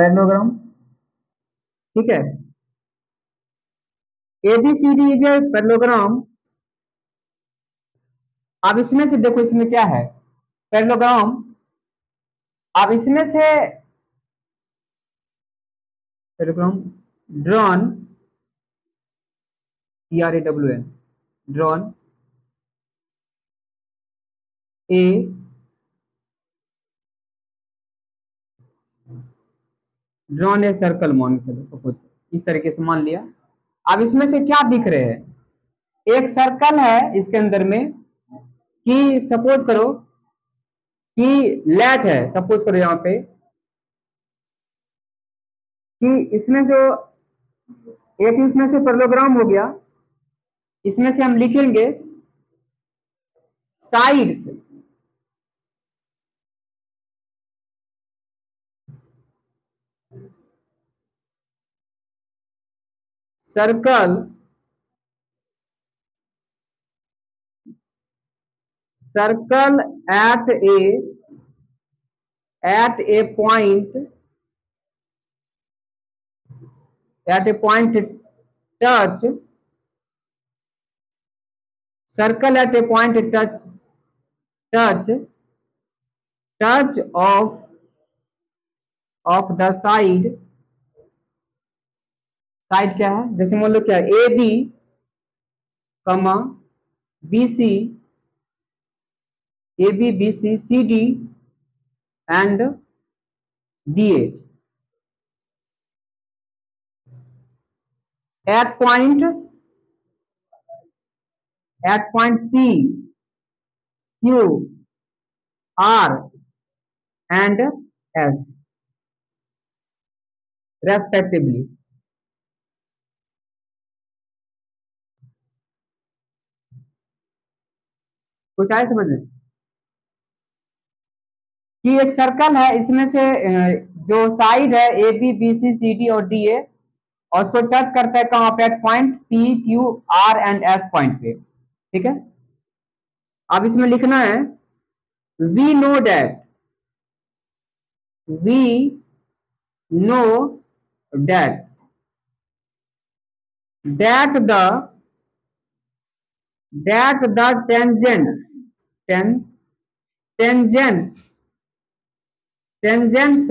Parallelogram, ठीक है। ABCD is a parallelogram. अब इसमें से देखो, इसमें क्या है पैरेललोग्राम। अब इसमें से parallelogram drawn, DRAWN, drawn A drawn a circle मान के चलो, सपोज इस तरीके से मान लिया। अब इसमें से क्या दिख रहे हैं, एक सर्कल है इसके अंदर में, कि सपोज करो कि लेट है, सपोज करो यहाँ पे कि इसमें जो एक इसमें से पैरेललोग्राम हो गया, इसमें से हम लिखेंगे sides, circle at a point touch, circle at a point touch of the side क्या है, जैसे मान लो क्या है, AB, BC, AB, BC, CD and DA at point P, Q, R and S respectively। कुछ आए समझ में कि एक सर्कल है, इसमें से जो साइड है AB, BC, CD और DA, और उसको टच करता है कहां पे, point P, Q, R and S point पे, ठीक है। अब इसमें लिखना है we know that the tangents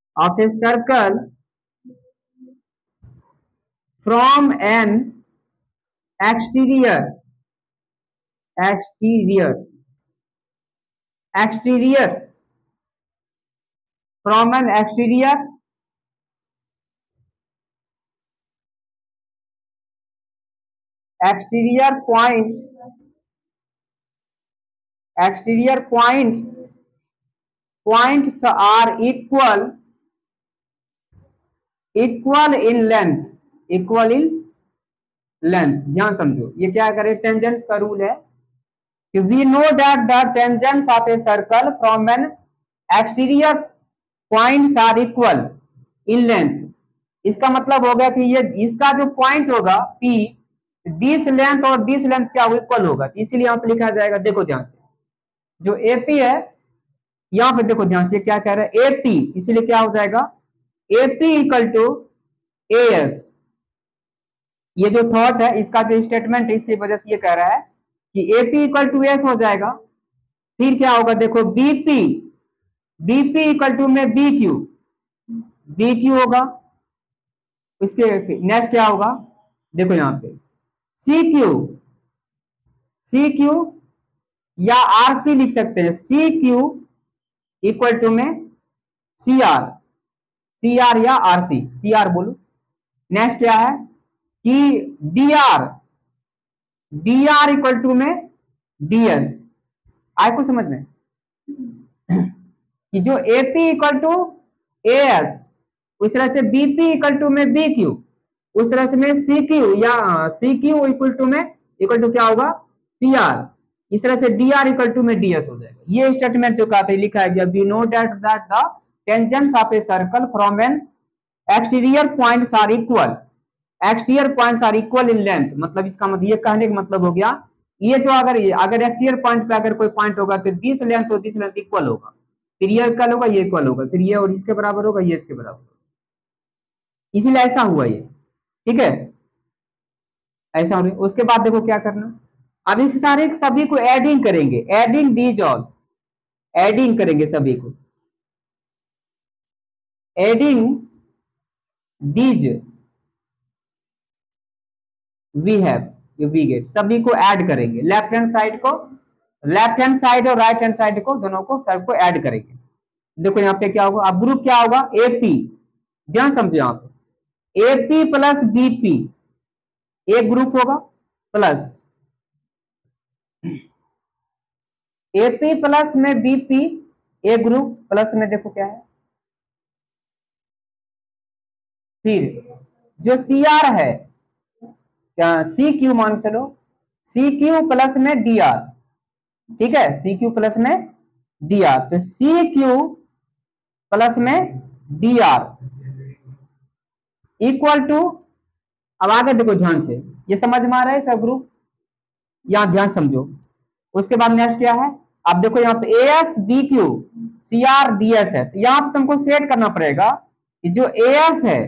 of a circle from an exterior from an exterior points are equal in length। ध्यान समझो, ये क्या करे, टेंजेंट्स का रूल है कि we know that the tangents of a circle from an exterior points are equal in length। इसका मतलब होगा कि ये इसका जो पॉइंट होगा P, दिस लेंथ और दिस लेंथ क्या इक्वल होगा, इसीलिए यहाँ पे लिखा जाएगा। देखो ध्यान से, जो AP है यहाँ पे देखो ध्यान से क्या कह रहा है, AP, इसीलिए क्या हो जाएगा, AP इक्वल टू AS। ये जो थॉट है, इसका जो स्टेटमेंट है, इसकी वजह से ये कह रहा है कि AP इक्वल टू एस हो जाएगा। फिर क्या होगा, देखो BP इक्वल टू में BQ होगा। इसके नेक्स्ट क्या होगा, देखो यहाँ पे CQ या RC लिख सकते हैं, CQ इक्वल टू में CR या RC, CR बोलो। नेक्स्ट क्या है कि DR इक्वल टू में DS। आए कुछ समझ में कि जो AP इक्वल टू AS, उस तरह से BP इक्वल टू में BQ, उस तरह से में CQ या CQ इक्वल टू क्या होगा, CR, इस तरह से DR इक्वल टू में DS हो जाएगा। ये स्टेटमेंट जो कहते हैं लिखा है जब we know that the tangents of a circle from an exterior points are equal exterior points are equal in length, मतलब इसका मतलब ये कहने का मतलब हो गया ये जो अगर एक्सटीरियर पॉइंट पे अगर कोई पॉइंट होगा तो दिस लेंथ इक्वल होगा, फिर ये इक्वल होगा, ये इक्वल होगा, फिर ये और इसके बराबर होगा, ये इसके बराबर होगा, इसीलिए ऐसा हुआ ये। ठीक है, ऐसा हो रहा है। उसके बाद देखो क्या करना, अब इस सारे सभी को एडिंग करेंगे, एडिंग दीज ऑल, एडिंग करेंगे सभी को, एडिंग दीज वी गेट, सभी को ऐड करेंगे, लेफ्ट हैंड साइड को, लेफ्ट हैंड साइड और राइट हैंड साइड को, दोनों को सबको ऐड करेंगे। देखो यहाँ पे क्या होगा, अब ग्रुप क्या होगा, एपी, ध्यान समझो यहाँ पे, एपी प्लस बीपी एक ग्रुप होगा, प्लस एपी प्लस में बीपी एक ग्रुप, प्लस में देखो क्या है, फिर जो सीआर है, सी क्यू मान चलो, सी क्यू प्लस में डी आर, ठीक है, सी क्यू प्लस में डी आर, तो सी क्यू प्लस में डी आर इक्वल टू, अब आगे देखो ध्यान से, ये समझ में आ रहा है सब ग्रुप, यहां ध्यान समझो। उसके बाद नेक्स्ट क्या है, अब देखो यहाँ पे A S B Q C R D S है, तो यहाँ पे तुमको सेट करना पड़ेगा कि जो ए एस है,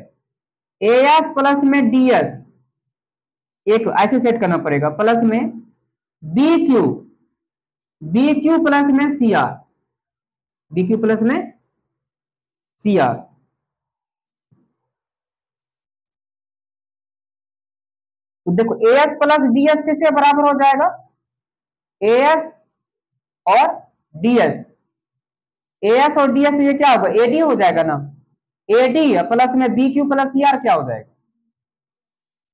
ए एस प्लस में डी एस एक ऐसे सेट करना पड़ेगा, प्लस में बी क्यू प्लस में C R, B Q plus में सी आर, तो देखो A S plus D S किसके बराबर हो जाएगा, ए एस और डी एस, ए एस और डी एस ये क्या होगा, एडी हो जाएगा ना, एडी प्लस में B Q plus C R क्या हो जाएगा,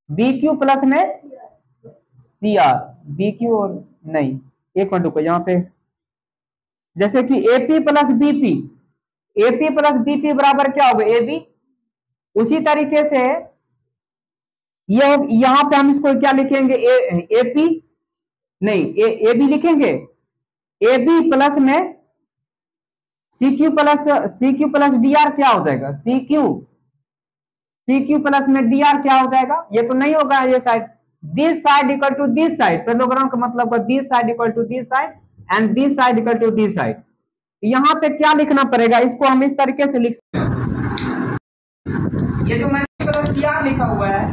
बी क्यू प्लस में सी आर, बी क्यू और नहीं, एक मिनट रुको यहाँ पे, जैसे कि AP plus BP, AP plus BP बराबर क्या होगा, एबी, उसी तरीके से ये यहां पे हम इसको क्या लिखेंगे, एपी नहीं, एबी लिखेंगे, एबी प्लस में C Q plus D R क्या हो जाएगा, सी क्यू प्लस में डी आर क्या हो जाएगा, ये तो नहीं होगा, ये side, this side equal to this side, parallelogram का मतलब है this side equal to this side and this side equal to this side. यहां पे क्या लिखना पड़ेगा, इसको हम इस तरीके से लिख सकते हैं, ये जो मैंने सी आर लिखा हुआ है,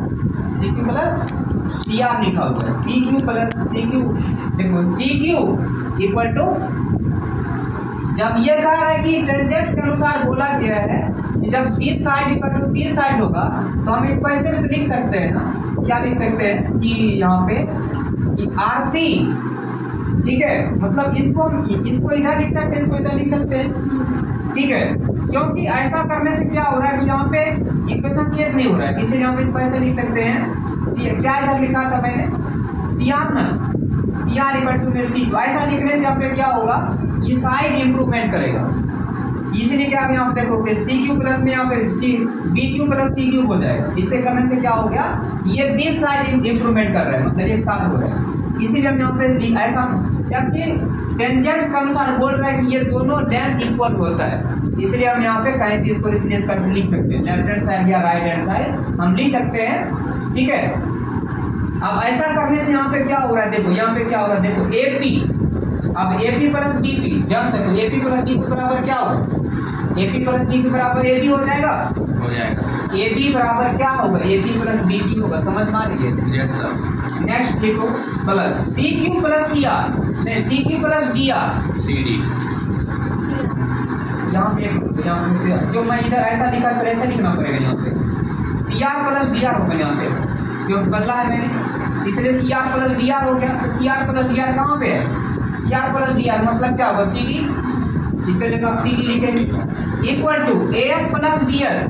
C Q plus C R लिखा हुआ है, सी क्यू प्लस सी क्यू, देखो सी क्यू इक्वल टू, जब ये कह रहा है कि टेंजेंट्स के अनुसार बोला गया है कि जब this side equal to this side होगा, तो हम इसको ऐसे भी तो लिख सकते हैं ना, क्या लिख सकते हैं कि यहाँ पे कि आर सी, ठीक है, मतलब इसको इधर लिख सकते हैं, इसको इधर लिख सकते हैं, ठीक है, क्योंकि ऐसा करने से क्या हो रहा है कि यहाँ पे इक्वेशन सेट नहीं हो रहा है, इसीलिए हम इसको ऐसे लिख सकते हैं, क्या इधर लिखा था मैंने, सी आर ना, सी आर इक्वल टू में सी, तो ऐसा लिखने से यहाँ पे क्या होगा, ये साइड इंप्रूवमेंट करेगा, इसलिए क्या यहाँ पे देखोगे सी क्यू प्लस में यहाँ पे सी बी क्यू प्लस सी क्यू हो जाएगा, इससे करने से क्या हो गया, ये दिस साइड इंप्रूवमेंट कर रहे हैं, मतलब एक साथ हो रहा है, इसीलिए हम यहाँ पे ऐसा, जबकि टेंजेंट्स के अनुसार बोल रहा है कि ये दोनों लेंथ इक्वल होता है, इसलिए हम यहाँ पे कहीं भी इसको रिप्लेस करके लिख सकते हैं, लेफ्ट हैंड साइड या राइट हैंड साइड हम लिख सकते हैं, ठीक है। अब ऐसा करने से यहाँ पे क्या हो रहा है, देखो यहाँ पे क्या हो रहा है, देखो एपी, अब एपी प्लस बीपी जान सकते, एपी प्लस बीपी बराबर क्या होगा, एपी प्लस बीपी बराबर एबी हो जाएगा, एबी बराबर क्या होगा, एपी प्लस बीपी होगा, समझ में आ रही है, यस सर। नेक्स्ट लिखो प्लस सी Q plus C R, C Q plus D R C D, यहाँ पे जो मैं इधर ऐसा लिखा है, ऐसा लिखना पड़ेगा, यहाँ पे C R plus D R होगा, यहाँ पे जो बदला है मैंने, इसलिए C R plus D R हो गया, तो C R plus D R कहाँ पे है, C R plus D R मतलब क्या होगा, सी डी, इसके जगह आप सी डी लिखेंगे, equal to A S plus D S,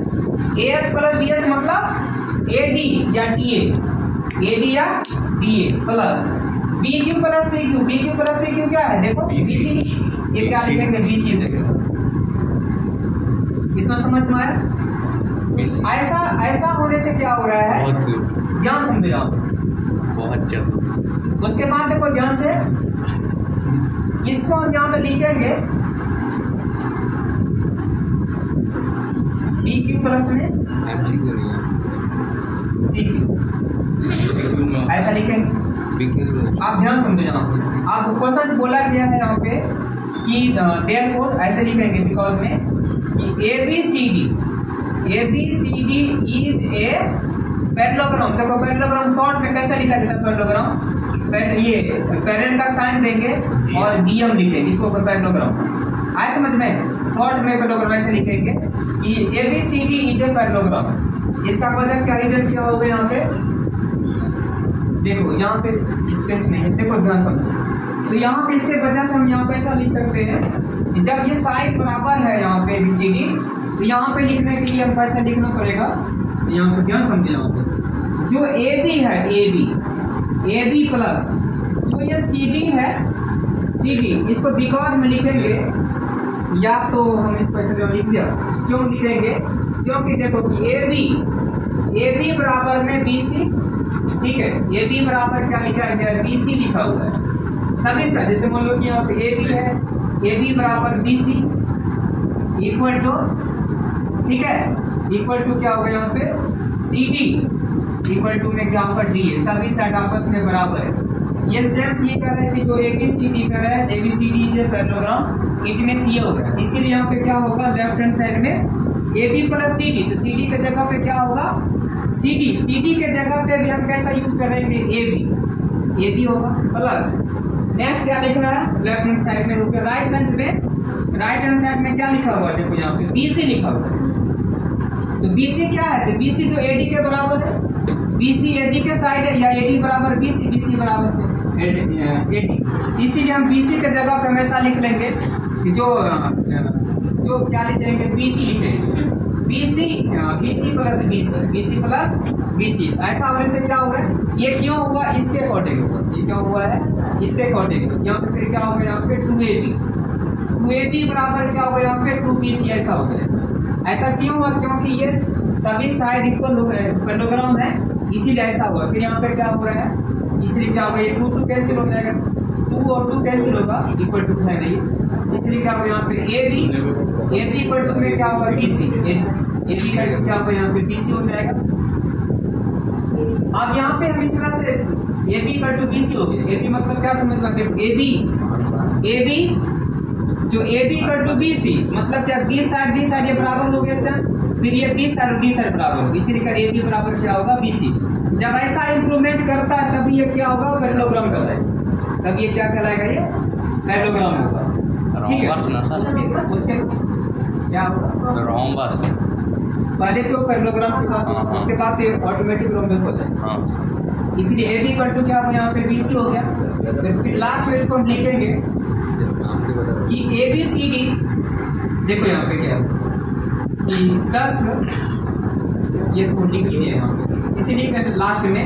A S plus D S मतलब ए डी या डी ए डी या डी ए, प्लस बी क्यू प्लस सी क्यू, बी क्यू प्लस सी क्यू क्या है, देखो बी सी, ये क्या लिखेंगे, बी सी लिखेंगे, इतना समझ में आया। ऐसा होने से क्या हो रहा है, ध्यान समझे आप, बहुत जल्द। उसके बाद देखो ध्यान से, इसको हम यहाँ पे लिखेंगे बी क्यू प्लस में CQ ऐसा लिखेंगे। आप ध्यान समझो, यहाँ पे आप क्वेश्चन बोला गया है यहाँ पे कि देयरफॉर ऐसे लिखेंगे बिकॉज में कि ABCD इज ए पैरेललोग्राम। देखो पैरेललोग्राम शॉर्ट में कैसे लिखा जाता है पैरेललोग्राम, ये पैरेलल का साइन देंगे और GM लिखेंगे, इसको पैरेललोग्राम। आए समझ में, शॉर्ट में पैरेललोग्राम ऐसे लिखेंगे कि ABCD इज ए पैरेललोग्राम। इसका वजह क्या रीजन क्या होगा यहाँ पे, देखो यहाँ पे स्पेस नहीं है, देखो ध्यान समझो। तो यहाँ पे इसके वजह से हम यहाँ पे ऐसा लिख सकते हैं कि जब ये साइड बराबर है यहाँ पे ABCD, तो यहाँ पे लिखने के लिए हमको ऐसा लिखना पड़ेगा। यहाँ पे ध्यान समझे, यहाँ पे जो AB है AB प्लस जो ये CD है CD, इसको बिकॉज में लिखेंगे, या तो हम इसको ऐसे लिख दिया, क्यों लिखेंगे, क्योंकि देखो कि AB बराबर में BC, ठीक है, AB बराबर क्या लिखा है, BC लिखा हुआ है सभी सर। जैसे मान लो कि यहाँ पे AB है, AB बराबर BC इक्वल टू, ठीक है, इक्वल टू क्या होगा यहाँ पे CD इक्वल टू में क्या होगा D है, सभी साइड आपस में बराबर है। ये सेंस ये कह रहा है कि जो ABCD कर रहा है, ABCD is a parallelogram, it में C होगा, इसीलिए यहाँ पे क्या होगा लेफ्ट हैंड साइड में AB प्लस CD, तो CD के जगह पे क्या होगा CD के जगह पे भी हम कैसा यूज करेंगे AB होगा प्लस, नेक्स्ट क्या लिख रहा है लेफ्ट हैंड साइड में होगा, राइट हैंड साइड में क्या लिखा हुआ है, देखो यहाँ पे BC लिखा हुआ है। तो BC क्या है, तो BC जो AD के बराबर है, BC AD के साइड है, या AD बराबर BC बराबर से AD, इसीलिए हम BC के जगह पे हमेशा लिख लेंगे कि जो क्या लिखेंगे BC लिखेंगे, BC प्लस BC। ऐसा होने से क्या होगा, ये क्यों हुआ, इसके अकॉर्डिंग होगा, ये क्या हुआ है इसके अकॉर्डिंग। यहाँ पे फिर क्या होगा, यहाँ पे 2AB बराबर क्या होगा यहाँ पे 2BC, ऐसा हो गया। ऐसा क्यों हुआ, क्योंकि ये सभी साइड इक्वल हो गए, पैरेललोग्राम है, इसीलिए ऐसा हुआ। फिर यहाँ पे क्या हो रहा है, इसलिए क्या होगा, ये 2 कैंसिल हो जाएगा, 2 और 2 कैंसिल होगा, इक्वल टू साइड है, इसलिए क्या होगा यहाँ पे AB इक्वल टू में क्या होगा BC, AB का क्या होगा यहाँ पे BC हो जाएगा। अब यहाँ पे हम इस तरह से AB इक्वल टू BC हो गया। AB मतलब क्या समझ में, AB जो AB इक्वल टू BC मतलब क्या, दी साइड ये बराबर हो गया सर, फिर ये दी साइड बराबर होगी, इसीलिए AB बराबर क्या होगा BC। जब ऐसा इंप्रूवमेंट करता है तभी ये क्या होगा, पैरेललोग्राम कर रहा है, तब ये क्या कहलाएगा, ये पैरेललोग्राम होगा, ठीक है। उसके क्या होगा, रोम्बस, पहले तो पैरेललोग्राम के बाद उसके बाद ऑटोमेटिक रोम्बस होता है, इसलिए AB इक्वल टू क्या होगा यहाँ पे BC हो गया। फिर लास्ट में इसको हम लिखेंगे कि ABCD, देखो यहाँ पे क्या है कि 10, ये तो लिख ही दिया यहाँ पे, इसीलिए लास्ट में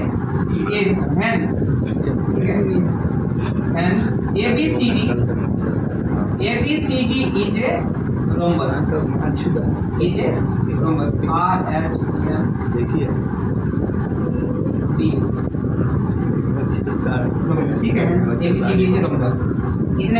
हैंस, ठीक है, hence ABCD is a rhombus, RHM, देखिए ठीक है, ABCD इज ए रोम्बस। इतने